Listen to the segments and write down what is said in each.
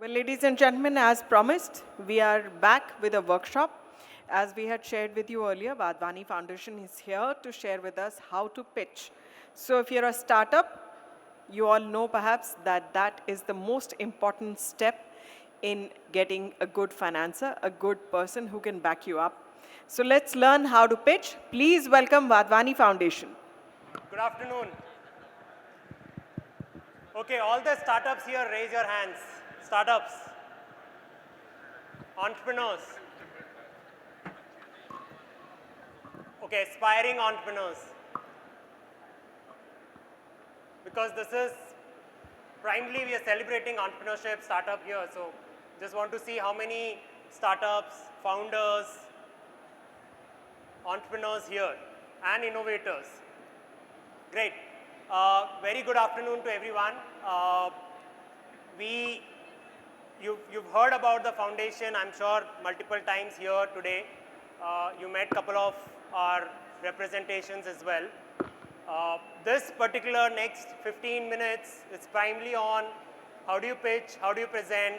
Well, ladies and gentlemen, as promised, we are back with a workshop. As we had shared with you earlier, Wadhwani Foundation is here to share with us how to pitch. So if you're a startup, you all know perhaps that that is the most important step in getting a good financer, a good person who can back you up. So let's learn how to pitch. Please welcome Wadhwani Foundation. Good afternoon. Okay, all the startups here, raise your hands. Startups, entrepreneurs. Okay, aspiring entrepreneurs. Because this is, primarily we are celebrating entrepreneurship startup here. So just want to see how many startups, founders, entrepreneurs here and innovators. Great. Very good afternoon to everyone. You've heard about the foundation, I'm sure, multiple times here today. You met a couple of our representations as well. This particular next 15 minutes is primarily on how do you pitch, how do you present,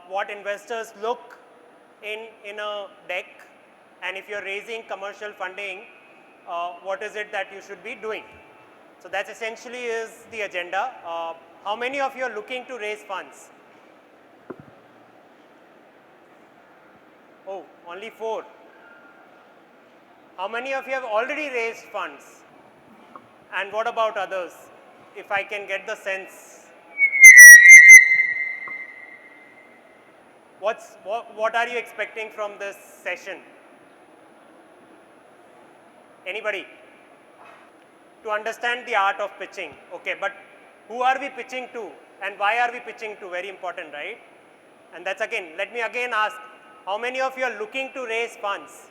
what investors look in a deck, and if you're raising commercial funding, what is it that you should be doing. So that essentially is the agenda. How many of you are looking to raise funds? Oh, only 4. How many of you have already raised funds? And what about others? If I can get the sense. What are you expecting from this session? Anybody? To understand the art of pitching. Okay, but who are we pitching to and why are we pitching to? Very important, right? And that's again, let me again ask, how many of you are looking to raise funds?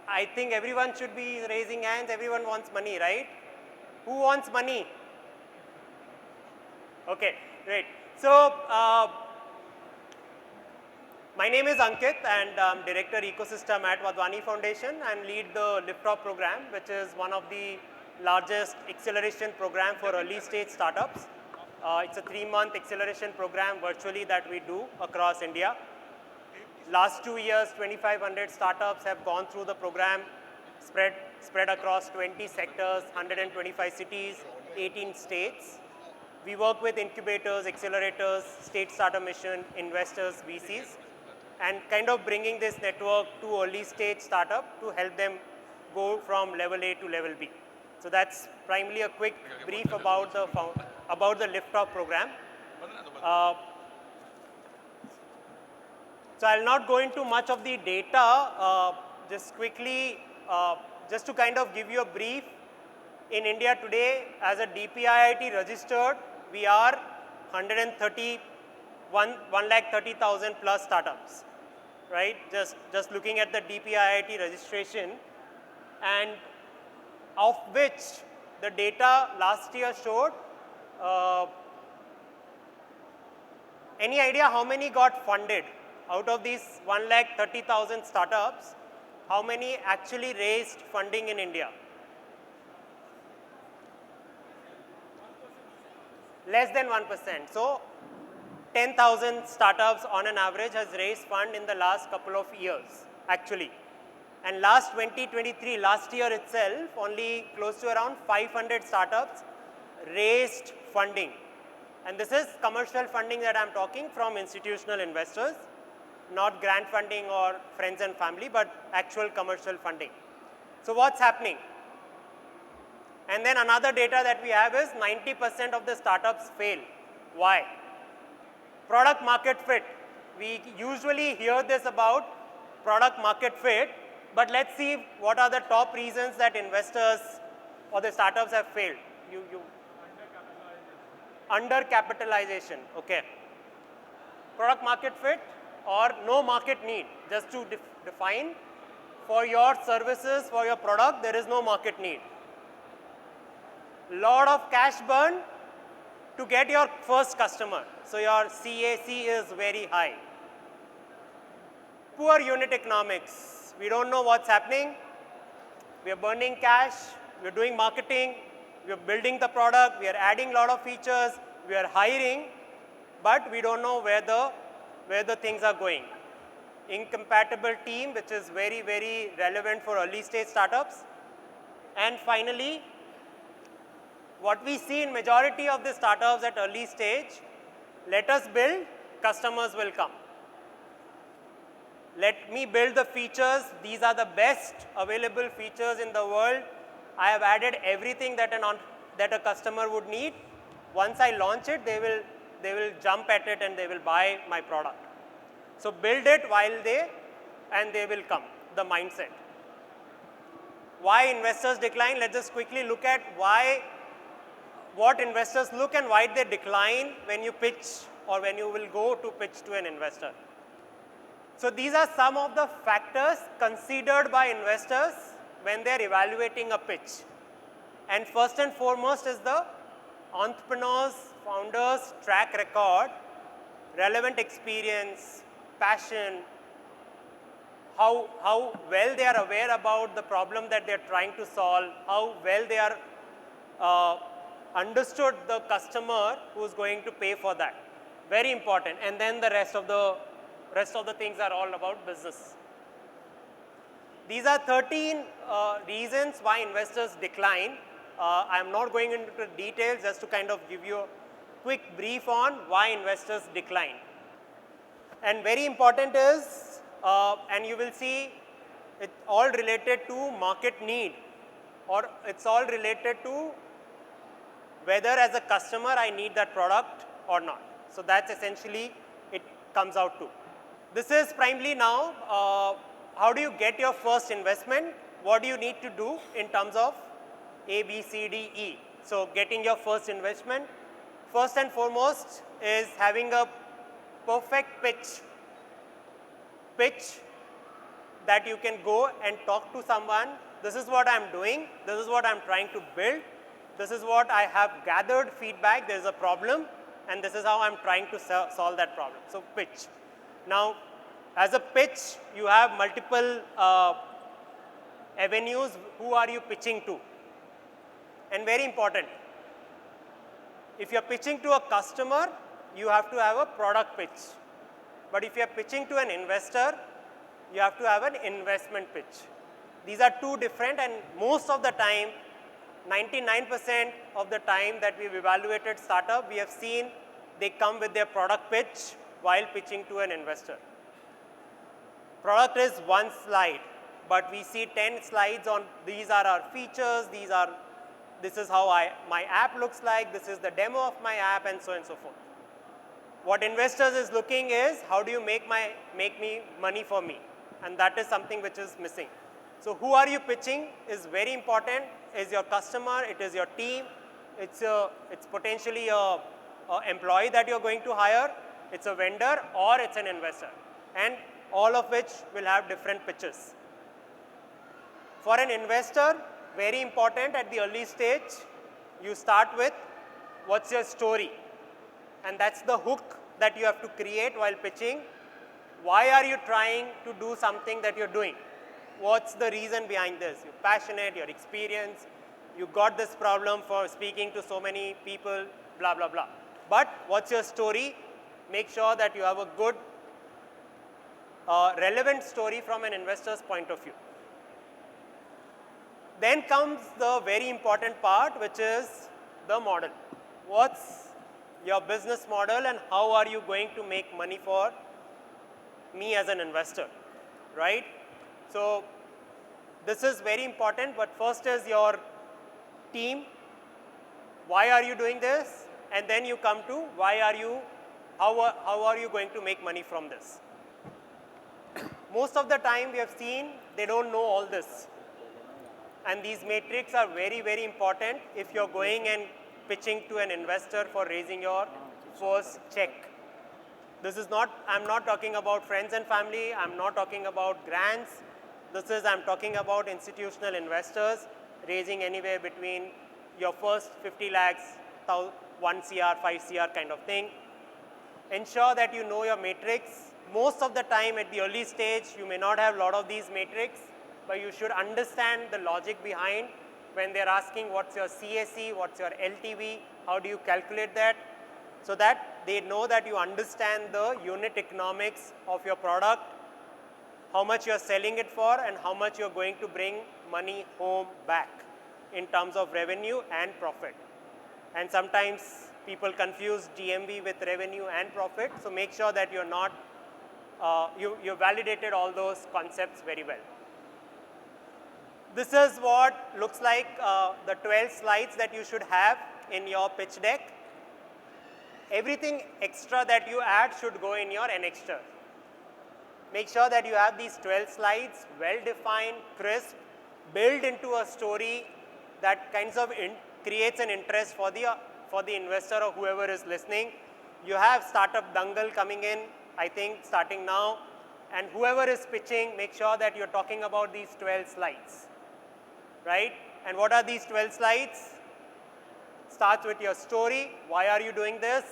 I think everyone should be raising hands. Everyone wants money, right? Who wants money? Okay, great. So, my name is Ankit and I'm Director Ecosystem at Wadhwani Foundation and lead the Liftoff program, which is one of the largest acceleration program for early stage startups. It's a 3-month acceleration program virtually that we do across India. Last 2 years, 2,500 startups have gone through the program, spread across 20 sectors, 125 cities, 18 states. We work with incubators, accelerators, state startup mission, investors, VCs, and kind of bringing this network to early stage startup to help them go from level A to level B. So that's primarily a quick brief about the Liftoff program. So I'll not go into much of the data, just quickly, just to kind of give you a brief. In India today, as a DPIIT registered, we are 130,000 plus startups, right? Just looking at the DPIIT registration, and of which the data last year showed, any idea how many got funded? Out of these 130,000 startups, how many actually raised funding in India? Less than 1%. So 10,000 startups on an average has raised fund in the last couple of years, actually. And last 2023, last year itself, only close to around 500 startups raised funding. And this is commercial funding that I'm talking from institutional investors, not grant funding or friends and family, but actual commercial funding. So what's happening? And then another data that we have is 90% of the startups fail. Why? Product market fit. We usually hear this about product market fit, but let's see what are the top reasons that investors or the startups have failed. Undercapitalization. Okay. Product market fit or no market need. Just to define, for your services, for your product, there is no market need. Lot of cash burn to get your first customer. So your CAC is very high. Poor unit economics. We don't know what's happening. We are burning cash. We are doing marketing. We are building the product, we are adding a lot of features, we are hiring, but we don't know where the things are going. Incompatible team, which is very, very relevant for early stage startups. And finally, what we see in majority of the startups at early stage, let us build, customers will come. Let me build the features. These are the best available features in the world. I have added everything that a customer would need. Once I launch it, they will jump at it and they will buy my product. So build it and they will come, the mindset. Why investors decline? Let's just quickly look at what investors look and why they decline when you pitch or when you will go to pitch to an investor. So these are some of the factors considered by investors when they are evaluating a pitch. And first and foremost is the entrepreneur's, founder's track record, relevant experience, passion, how well they are aware about the problem that they are trying to solve, how well they are understood the customer who is going to pay for that. Very important. And then the rest of the things are all about business. These are 13 reasons why investors decline. I am not going into the details, just to kind of give you a quick brief on why investors decline. And very important is, and you will see it's all related to market need, or it's all related to whether as a customer I need that product or not. So that's essentially it comes out to. This is primarily now, how do you get your first investment? What do you need to do in terms of A, B, C, D, E? So getting your first investment, first and foremost is having a perfect pitch that you can go and talk to someone. This is what I'm doing. This is what I'm trying to build. This is what I have gathered feedback. There's a problem, and this is how I'm trying to solve that problem. So pitch. Now, as a pitch, you have multiple avenues. Who are you pitching to? And very important, if you're pitching to a customer, you have to have a product pitch. But if you're pitching to an investor, you have to have an investment pitch. These are two different, and most of the time, 99% of the time that we've evaluated startup, we have seen they come with their product pitch while pitching to an investor. Product is one slide, but we see 10 slides on these are our features, this is how my app looks like, this is the demo of my app, and so on and so forth. What investors is looking is, how do you make me money for me? And that is something which is missing. So who are you pitching is very important. Is your customer, it is your team, it's potentially a employee that you're going to hire, it's a vendor, or it's an investor. And all of which will have different pitches. For an investor, very important at the early stage, you start with what's your story? And that's the hook that you have to create while pitching. Why are you trying to do something that you're doing? What's the reason behind this? You're passionate, you're experienced, you got this problem for speaking to so many people, blah, blah, blah. But what's your story? Make sure that you have a good, relevant story from an investor's point of view. Then comes the very important part, which is the model. What's your business model and how are you going to make money for me as an investor, right? So this is very important, but first is your team. Why are you doing this? And then you come to how are you going to make money from this? Most of the time we have seen they don't know all this. And these metrics are very, very important if you're going and pitching to an investor for raising your first check. This is not, I'm not talking about friends and family, I'm not talking about grants. I'm talking about institutional investors raising anywhere between your first 50 lakhs, 1 CR, 5 CR kind of thing. Ensure that you know your matrix. Most of the time at the early stage, you may not have a lot of these matrix, but you should understand the logic behind when they're asking what's your CAC, what's your LTV, how do you calculate that, so that they know that you understand the unit economics of your product, how much you're selling it for, and how much you're going to bring money home back in terms of revenue and profit. And sometimes people confuse GMV with revenue and profit, so make sure that you're not, you validated all those concepts very well. This is what looks like the 12 slides that you should have in your pitch deck. Everything extra that you add should go in your annexure. Make sure that you have these 12 slides, well defined, crisp, built into a story that kinds of creates an interest for the investor or whoever is listening. You have startup dangle coming in, I think, starting now. And whoever is pitching, make sure that you're talking about these 12 slides, right? And what are these 12 slides? Starts with your story. Why are you doing this?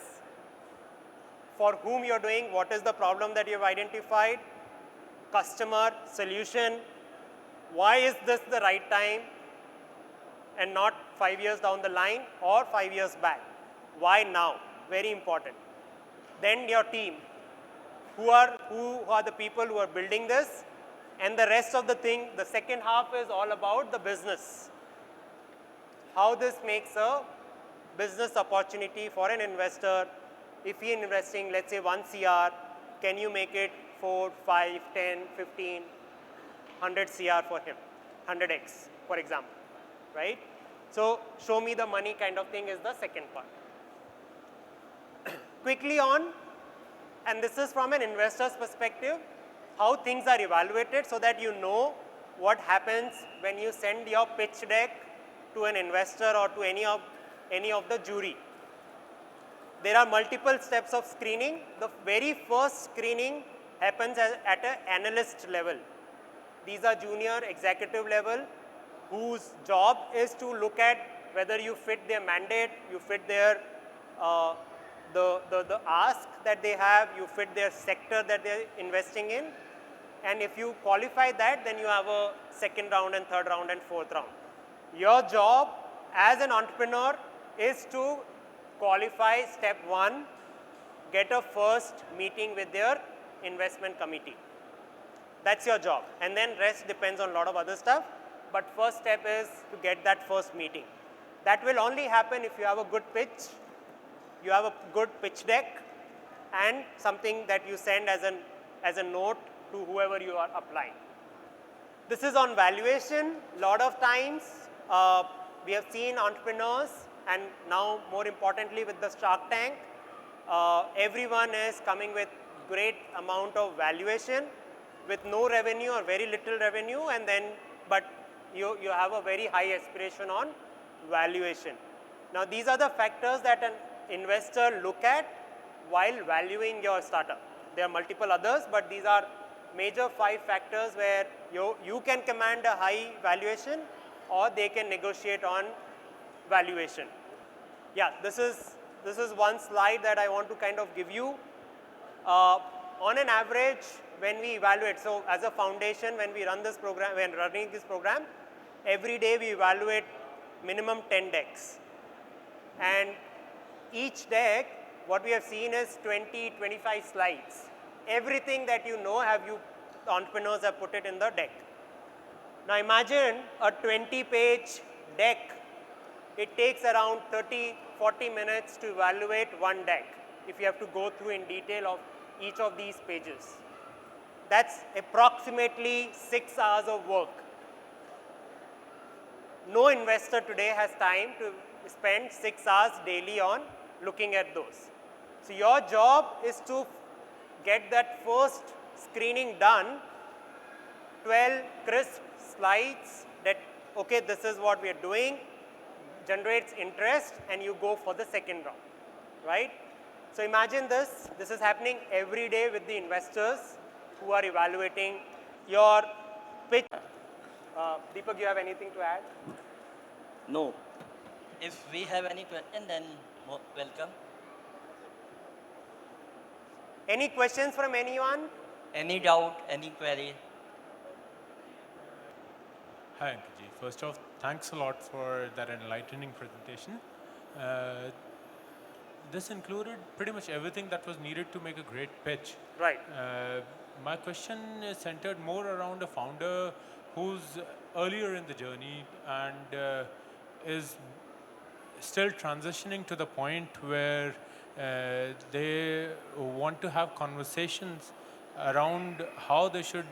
For whom you're doing, what is the problem that you've identified? Customer, solution. Why is this the right time and not 5 years down the line or 5 years back? Why now? Very important. Then your team. Who are the people who are building this? And the rest of the thing, the second half is all about the business. How this makes a business opportunity for an investor. If he is investing, let's say 1 CR, can you make it 4, 5, 10, 15, 100 CR for him, 100x, for example, right? So show me the money kind of thing is the second part. Quickly on, and this is from an investor's perspective, how things are evaluated so that you know what happens when you send your pitch deck to an investor or to any of the jury. There are multiple steps of screening. The very first screening happens at an analyst level. These are junior executive level whose job is to look at whether you fit their mandate, you fit their the ask that they have, you fit their sector that they're investing in. And if you qualify that, then you have a second round and third round and fourth round. Your job as an entrepreneur is to qualify step 1, get a first meeting with their investment committee. That's your job. And then rest depends on a lot of other stuff. But first step is to get that first meeting. That will only happen if you have a good pitch, you have a good pitch deck, and something that you send as a note to whoever you are applying. This is on valuation. A lot of times we have seen entrepreneurs, and now more importantly with the Shark Tank, everyone is coming with great amount of valuation with no revenue or very little revenue, and then but you have a very high aspiration on valuation. Now these are the factors that an investor look at while valuing your startup. There are multiple others, but these are major 5 factors where you can command a high valuation or they can negotiate on valuation. Yeah, this is one slide that I want to kind of give you. On an average, when we evaluate, so as a foundation, when we run this program, when running this program, every day we evaluate minimum 10 decks. And each deck, what we have seen is 20, 25 slides. Everything that you know, entrepreneurs have put it in the deck. Now imagine a 20-page deck. It takes around 30, 40 minutes to evaluate one deck if you have to go through in detail of each of these pages. That's approximately 6 hours of work. No investor today has time to spend 6 hours daily on looking at those. So your job is to get that first screening done, 12 crisp slides that, okay, this is what we are doing, generates interest, and you go for the second round, right? So imagine this is happening every day with the investors who are evaluating your pitch. Deepak, you have anything to add? No. If we have any question, then welcome. Any questions from anyone? Any doubt, any query? Hi, Ankit ji. First off, thanks a lot for that enlightening presentation. Uh, this included pretty much everything that was needed to make a great pitch. Right. My question is centered more around a founder who's earlier in the journey and is still transitioning to the point where they want to have conversations around how they should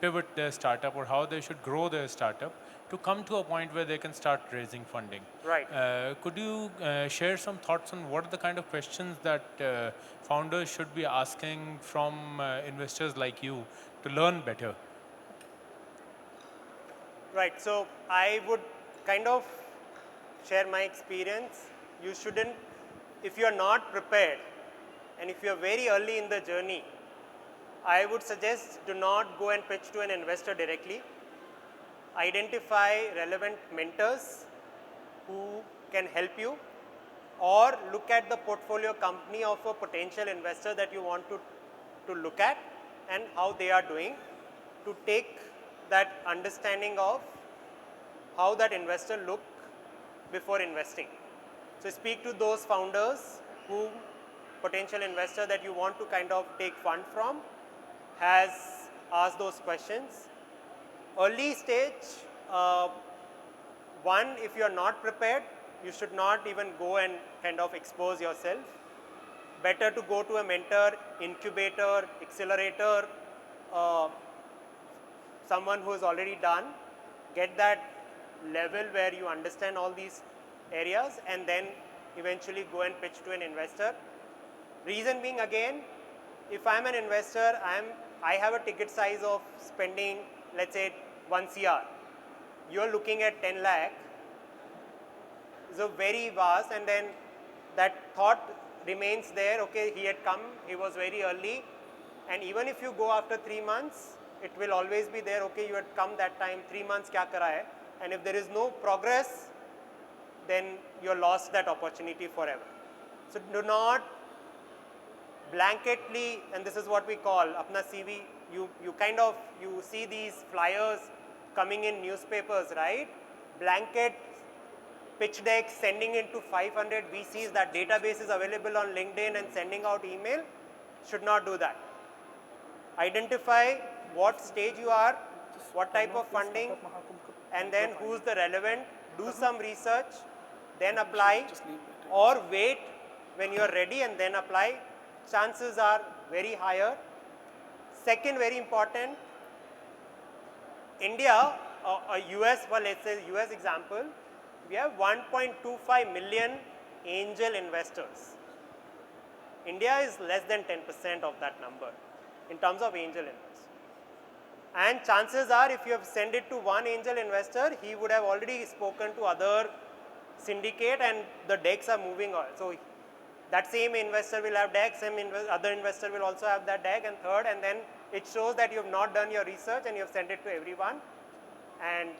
pivot their startup or how they should grow their startup to come to a point where they can start raising funding. Right. Could you share some thoughts on what are the kind of questions that founders should be asking from investors like you to learn better? Right. So I would kind of share my experience. You shouldn't, if you're not prepared and if you're very early in the journey, I would suggest do not go and pitch to an investor directly. Identify relevant mentors who can help you, or look at the portfolio company of a potential investor that you want to look at and how they are doing, to take that understanding of how that investor look before investing. So speak to those founders who potential investor that you want to kind of take fund from has asked those questions. Early stage, one, if you are not prepared, you should not even go and kind of expose yourself. Better to go to a mentor, incubator, accelerator, someone who has already done, get that level where you understand all these areas, and then eventually go and pitch to an investor. Reason being, again, if I'm an investor, I have a ticket size of spending, let's say 1 CR. You're looking at 10 lakh. It's a very vast, and then that thought remains there. Okay, he had come, he was very early, and even if you go after 3 months, it will always be there. Okay, you had come that time, 3 months kya kara hai? And if there is no progress, then you lost that opportunity forever. So do not blanketly, and this is what we call apna CV, you see these flyers coming in newspapers, right? Blanket pitch deck, sending it to 500 VCs, that database is available on LinkedIn, and sending out email. Should not do that. Identify what stage you are, what type of funding, and then who's the relevant, do some research, then apply, or wait when you are ready and then apply. Chances are very higher. Second, very important, India, US, well, let's say US example, we have 1.25 million angel investors. India is less than 10% of that number in terms of angel investors. And chances are, if you have sent it to one angel investor, he would have already spoken to other syndicate, and the decks are moving on. So that same investor will have deck, other investor will also have that deck, and third, and then it shows that you have not done your research and you have sent it to everyone, and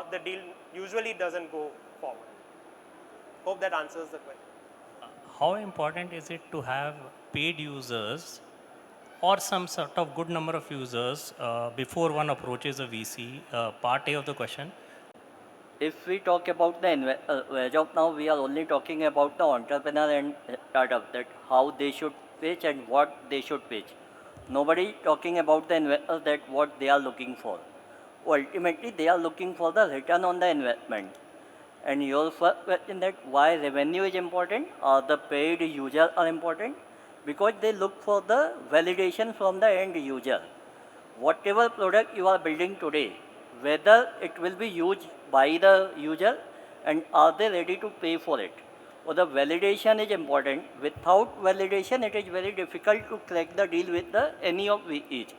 the deal usually doesn't go forward. Hope that answers the question. How important is it to have paid users or some sort of good number of users before one approaches a VC? Part A of the question. If we talk about the as of now, we are only talking about the entrepreneur and startup, that how they should pitch and what they should pitch. Nobody talking about the investors, that what they are looking for. Ultimately, they are looking for the return on the investment. And your first question, that why revenue is important or the paid users are important, because they look for the validation from the end user. Whatever product you are building today, whether it will be used by the user and are they ready to pay for it. So the validation is important. Without validation, it is very difficult to crack the deal with any of each.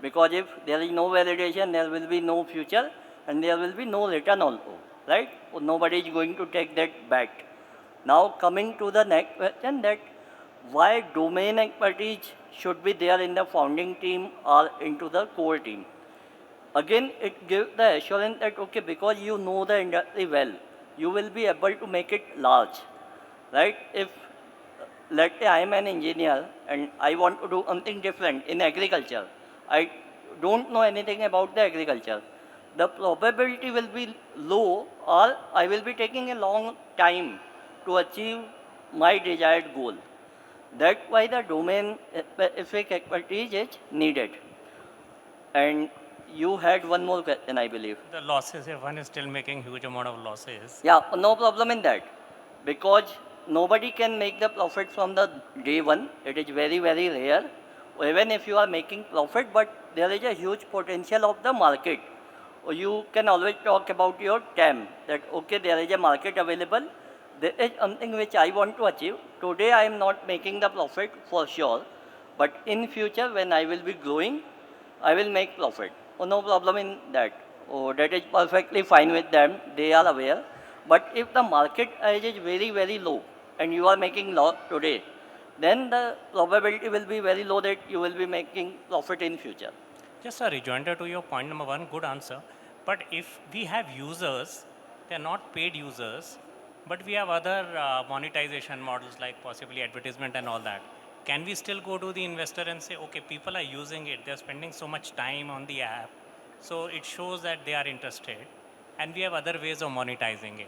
Because if there is no validation, there will be no future and there will be no return also, right? So nobody is going to take that bet. Now coming to the next question, that why domain expertise should be there in the founding team or into the core team. Again, it gives the assurance that, okay, because you know the industry well, you will be able to make it large, right? If, let's say I am an engineer and I want to do something different in agriculture, I don't know anything about the agriculture. the probability will be low, or I will be taking a long time to achieve my desired goal. That's why the domain specific expertise is needed. And you had one more question, I believe. The losses, if one is still making huge amount of losses. Yeah, no problem in that. Because nobody can make the profit from the day one. It is very, very rare. Even if you are making profit, but there is a huge potential of the market. You can always talk about your TAM, that okay, there is a market available. There is something which I want to achieve. Today I am not making the profit for sure. But in future when I will be growing, I will make profit. Oh, no problem in that. Oh, that is perfectly fine with them. They are aware. But if the market edge is very, very low and you are making loss today, then the probability will be very low that you will be making profit in future. Just a rejoinder to your point number one, good answer. But if we have users, they are not paid users, but we have other monetization models like possibly advertisement and all that. Can we still go to the investor and say, okay, people are using it, they're spending so much time on the app, so it shows that they are interested, and we have other ways of monetizing it,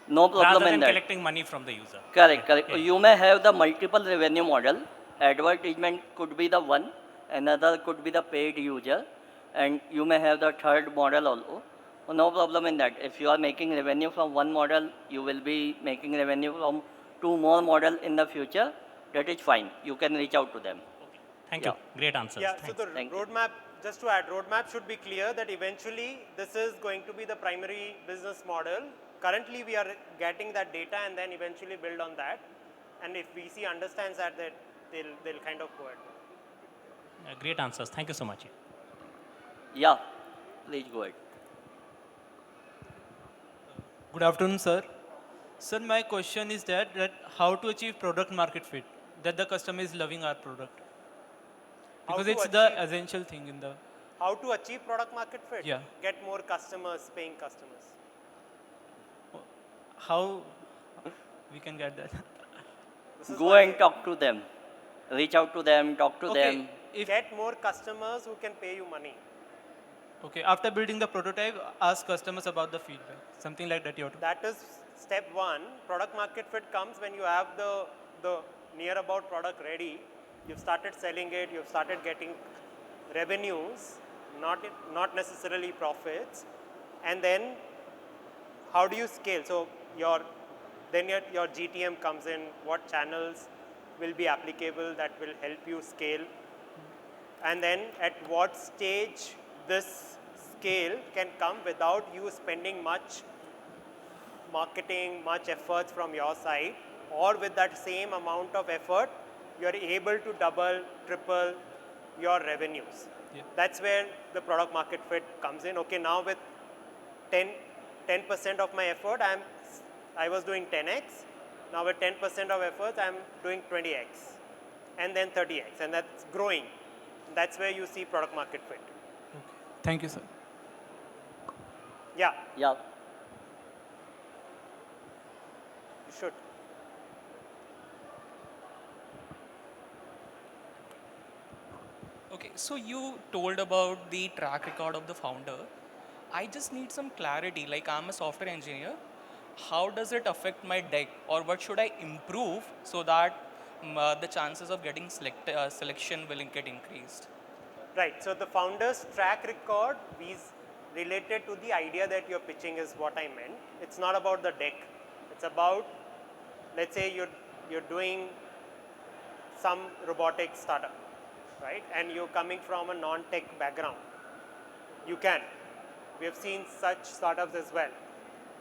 No problem rather in than that. collecting money from the user? Correct, correct. Yeah. You may have the multiple revenue model. Advertisement could be the one, another could be the paid user, and you may have the third model also. No problem in that. If you are making revenue from one model, you will be making revenue from two more model in the future. That is fine. You can reach out to them. Thank Yeah. you. Great answers. Yeah, Thanks. so the Thank you. roadmap, just to add, roadmap should be clear that eventually this is going to be the primary business model. Currently we are getting that data and then eventually build on that. And if VC understands that, they'll kind of go ahead. Great answers. Thank you so much. Yeah, please go ahead. Good afternoon, sir. Sir, my question is that how to achieve product market fit, that the customer is loving our product. How Because to it's the achieve- essential thing in the, How to achieve product market fit? Yeah. Get more customers, paying customers. how we can get that. This is Go why- and talk to them. Reach out to them, talk to them. if, Get more customers who can pay you money. okay, after building the prototype, ask customers about the feedback. Something like that you have to. That is step one. Product market fit comes when you have the near about product ready. You've started selling it. You've started getting revenues, not necessarily profits. And then how do you scale? So your GTM comes in. What channels will be applicable that will help you scale? And then at what stage this scale can come without you spending much marketing, much efforts from your side, or with that same amount of effort, you are able to double, triple your revenues. Yeah. That's where the product market fit comes in. Okay, now with 10% of my effort, I was doing 10x. Now with 10% of efforts, I'm doing 20x, and then 30x, and that's growing. That's where you see product market fit. Thank you, sir. Yeah, Yeah. you should. Okay, so you told about the track record of the founder. I just need some clarity. Like, I'm a software engineer. How does it affect my deck, or what should I improve so that the chances of getting selection will get increased? Right. So the founder's track record is related to the idea that you're pitching is what I meant. It's not about the deck. It's about, let's say you're doing some robotic startup, right? And you're coming from a non-tech background. You can. We have seen such startups as well.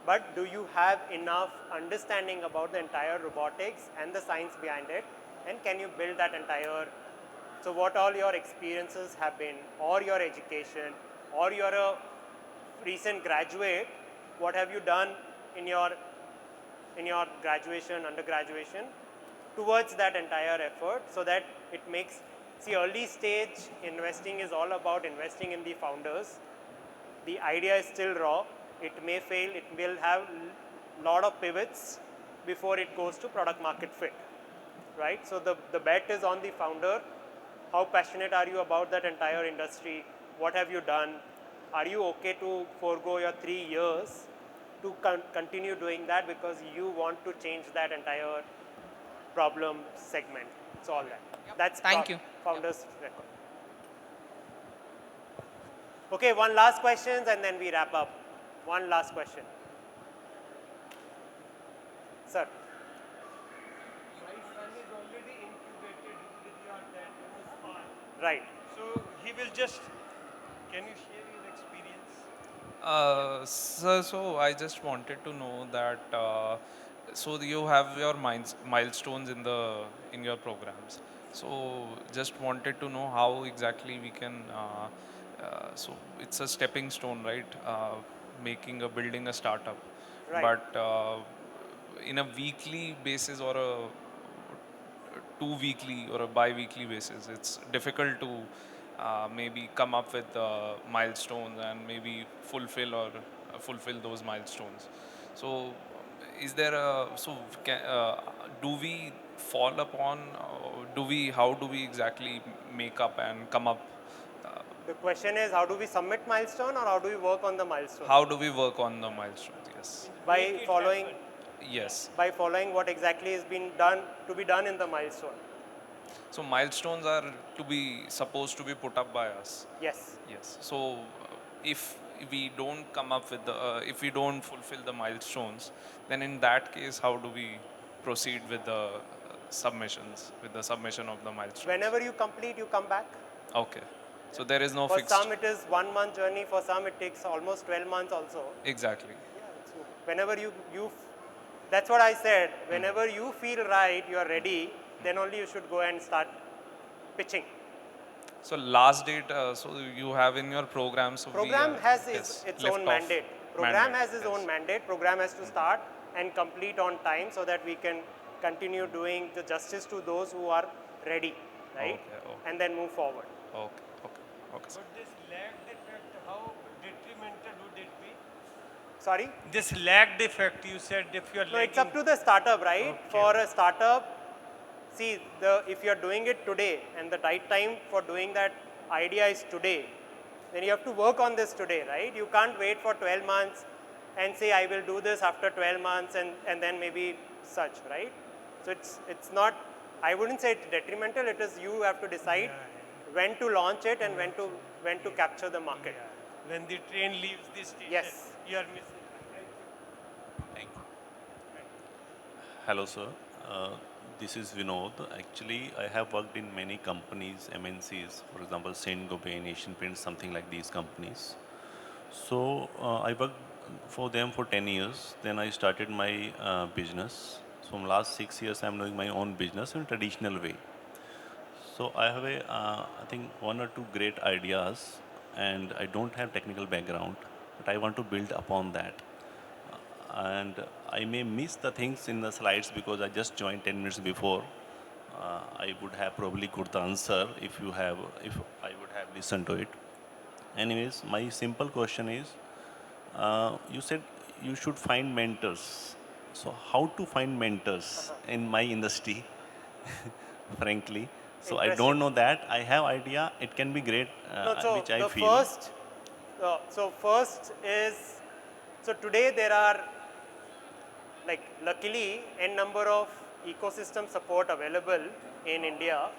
But do you have enough understanding about the entire robotics and the science behind it? And can you build that entire? So what all your experiences have been, or your education, or you're a recent graduate, what have you done in your graduation, undergraduation, towards that entire effort, so that it makes, see, early stage investing is all about investing in the founders. The idea is still raw. It may fail. It will have lot of pivots before it goes to product market fit, right? So the bet is on the founder. How passionate are you about that entire industry? What have you done? are you okay to forego your 3 years to continue doing that because you want to change that entire problem segment? It's all that. That's Thank you. founder's record. Okay, one last question and then we wrap up. One last question. Sir. My son is already incubated with your dad in the small. Right. So he will just, can you share your experience? So I just wanted to know that so you have your milestones in your programs. So just wanted to know how exactly we can. So it's a stepping stone, right? Building a startup, Right. but in a weekly basis or a 2 weekly or a bi-weekly basis, it's difficult to maybe come up with milestones and maybe fulfill those milestones. So is there a do we fall upon how do we exactly make up and come up, The question is, how do we submit milestone or how do we work on the milestone? how do we work on the milestones? Yes. By following Yes. what exactly is being done to be done in the milestone. So milestones are supposed to be put up by us. Yes. Yes. So if we don't come up with if we don't fulfill the milestones, then in that case, how do we proceed with the with the submission of the milestones? Whenever you complete, you come back. Okay. So there is no For fixed. some, it is 1 month journey. For some, it takes almost 12 months also. Exactly. So whenever that's what I said. Whenever you feel right, you are ready, then only you should go and start pitching. So last date, so you have in your program. So Program has yes, its lift own off mandate. Program has its yes. own mandate. Program has to start and complete on time so that we can continue doing the justice to those who are ready, right? Okay. And then move forward. Okay. Sir. But this lagged effect, how detrimental would it be? Sorry? This lagged effect, you said if you are No, it's up to the startup, right? For a startup, see, if you are doing it today and the right time for doing that idea is today, then you have to work on this today, right? You can't wait for 12 months and say, I will do this after 12 months and then maybe such, right? So it's not, I wouldn't say it's detrimental, it is you have to decide when to launch it and when to capture the market. When the train leaves the station, Yes. you are missing. Thank you. Hello, sir. This is Vinod. Actually, I have worked in many companies, MNCs, for example, Saint Gobain, Asian Paints, something like these companies. So I worked for them for 10 years. Then I started my business. So from last 6 years, I'm doing my own business in traditional way. So I have I think 1 or 2 great ideas, and I don't have technical background, but I want to build upon that. And I may miss the things in the slides because I just joined 10 minutes before. I would have probably got the answer if I would have listened to it. Anyways, my simple question is, you said you should find mentors. So how to find mentors in my industry, frankly. So I don't know that. I have idea. It can be great, which I feel. First is, so today there are, like, luckily n number of ecosystem support available in India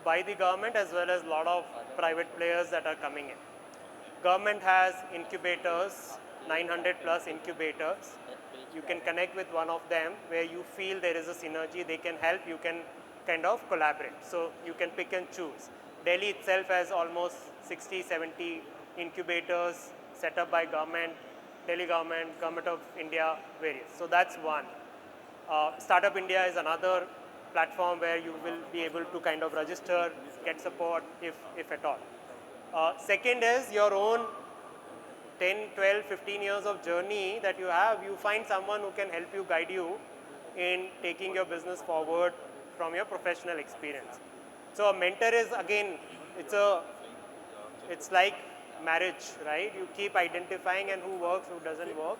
by the government as well as a lot of private players that are coming in. Government has incubators, 900 plus incubators. You can connect with one of them where you feel there is a synergy, they can help, you can kind of collaborate. So you can pick and choose. Delhi itself has almost 60, 70 incubators set up by government, Delhi government, Government of India, various. So that's one. Startup India is another platform where you will be able to kind of register, get support if at all. Second is your own 10, 12, 15 years of journey that you have, you find someone who can help you, guide you in taking your business forward from your professional experience. So a mentor is, again, it's like marriage, right? You keep identifying and who works, who doesn't work.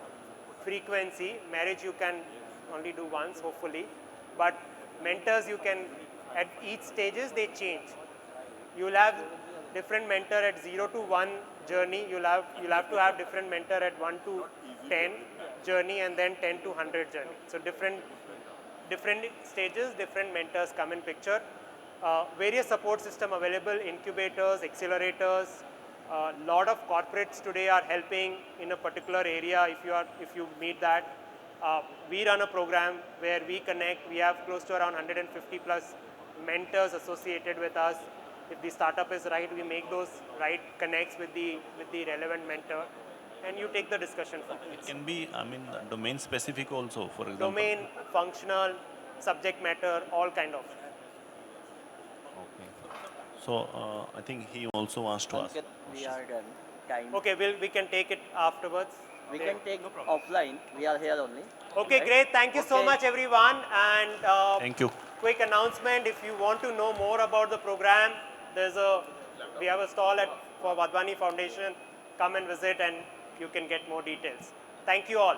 Frequency, marriage you can only do once, hopefully. But mentors you can, at each stages they change. You will have different mentor at 0 to 1 journey. You'll have to have different mentor at 1 to 10 journey and then 10 to 100 journey. So different stages, different mentors come in picture. Various support system available, incubators, accelerators. Lot of corporates today are helping in a particular area. If you meet that, we run a program where we connect. We have close to around 150 plus mentors associated with us. If the startup is right, we make those right connects with the relevant mentor, and you take the discussion from It can be, I mean, domain specific also, for example. domain, functional, subject matter, all kind of. Okay. So I think he also wants to ask. Ankit, we are done. Time. Okay, we can take it afterwards. We can take offline. We are here only. Okay, Right? great. Thank you so Okay. much, everyone. And Thank you. quick announcement: if you want to know more about the program, we have a stall for Wadhwani Foundation. Come and visit, and you can get more details. Thank you all.